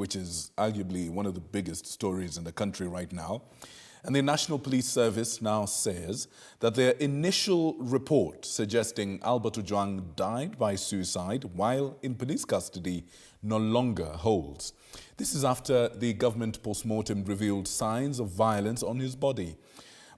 which is arguably one of the biggest stories in the country right now. And the National Police Service now says that their initial report suggesting Albert Ojwang died by suicide while in police custody no longer holds. This is after the government post-mortem revealed signs of violence on his body.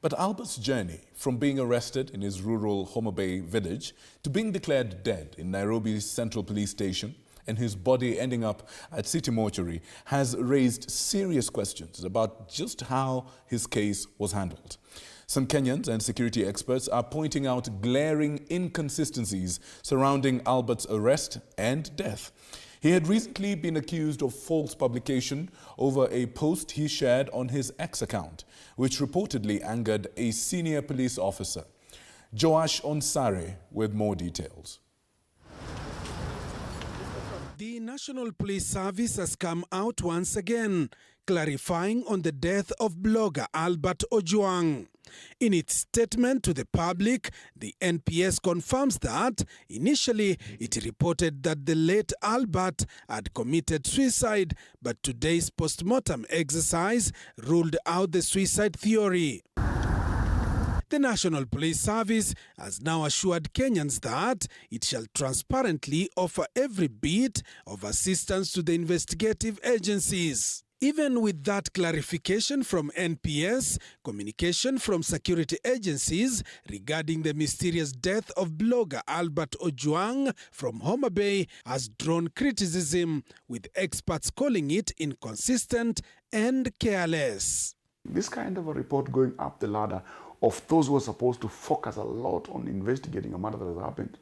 But Albert's journey from being arrested in his rural Homa Bay village to being declared dead in Nairobi's Central Police Station and his body ending up at City Mortuary has raised serious questions about just how his case was handled. Some Kenyans and security experts are pointing out glaring inconsistencies surrounding Albert's arrest and death. He had recently been accused of false publication over a post he shared on his X account, which reportedly angered a senior police officer. Joash Onsare with more details. The National Police Service has come out once again, clarifying on the death of blogger Albert Ojwang. In its statement to the public, the NPS confirms that initially it reported that the late Albert had committed suicide, but today's post-mortem exercise ruled out the suicide theory. The National Police Service has now assured Kenyans that it shall transparently offer every bit of assistance to the investigative agencies. Even with that clarification from NPS, communication from security agencies regarding the mysterious death of blogger Albert Ojwang from Homa Bay has drawn criticism, with experts calling it inconsistent and careless. This kind of a report going up the ladder of those who are supposed to focus a lot on investigating a matter that has happened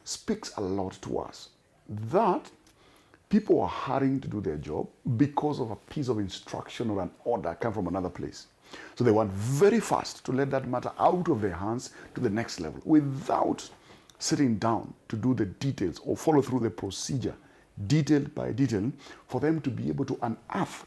speaks a lot to us. That people are hurrying to do their job because of a piece of instruction or an order come from another place. So they want very fast to let that matter out of their hands to the next level without sitting down to do the details or follow through the procedure detail by detail for them to be able to unearth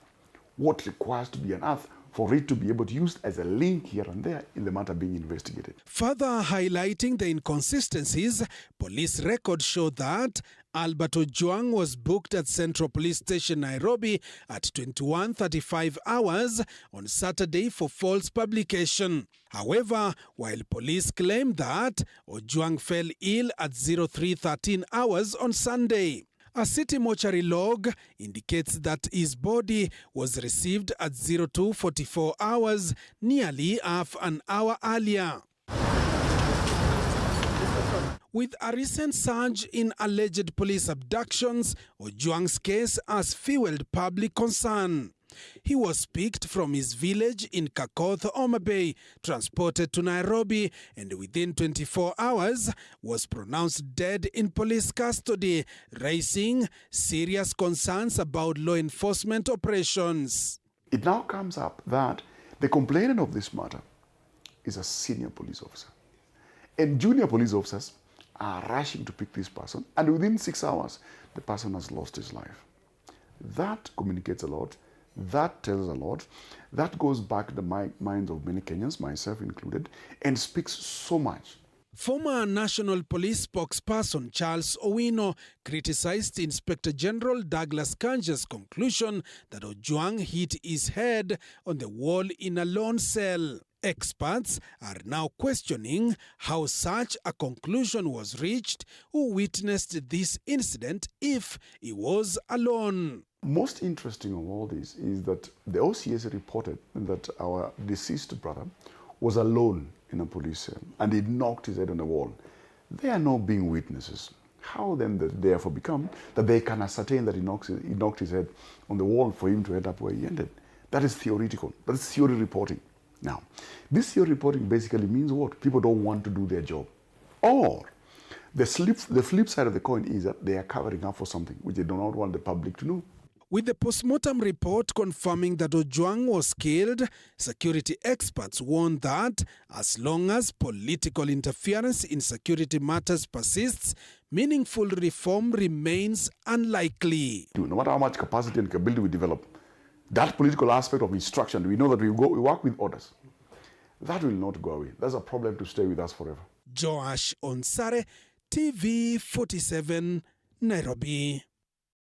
what requires to be unearthed for it to be able to use as a link here and there in the matter being investigated. Further highlighting the inconsistencies, police records show that Albert Ojwang was booked at Central Police Station, Nairobi at 21:35 hours on Saturday for false publication. However, while police claim that Ojwang fell ill at 03:13 hours on Sunday, a city mortuary log indicates that his body was received at 02:44 hours, nearly half an hour earlier. With a recent surge in alleged police abductions, Ojwang's case has fueled public concern. He was picked from his village in Kakoth, Homa Bay, transported to Nairobi, and within 24 hours was pronounced dead in police custody, raising serious concerns about law enforcement operations. It now comes up that the complainant of this matter is a senior police officer. And junior police officers are rushing to pick this person, and within 6 hours, the person has lost his life. That communicates a lot. That tells a lot. That goes back to the minds of many Kenyans, myself included, and speaks so much. Former National Police spokesperson Charles Owino criticized Inspector General Douglas Kanja's conclusion that Ojwang hit his head on the wall in a lone cell. Experts are now questioning how such a conclusion was reached, who witnessed this incident if he was alone. Most interesting of all this is that the OCS reported that our deceased brother was alone in a police cell and he knocked his head on the wall. They are not being witnesses. How then that therefore become that they can ascertain that he knocked his head on the wall for him to end up where he ended? That is theoretical. That is theory reporting. Now, this theory reporting basically means what? People don't want to do their job. Or the flip side of the coin is that they are covering up for something which they do not want the public to know. With the postmortem report confirming that Ojwang was killed, security experts warn that as long as political interference in security matters persists, meaningful reform remains unlikely. No matter how much capacity and capability we develop, that political aspect of instruction, we know that we work with orders. That will not go away. That's a problem to stay with us forever. Joash Onsare, TV 47, Nairobi.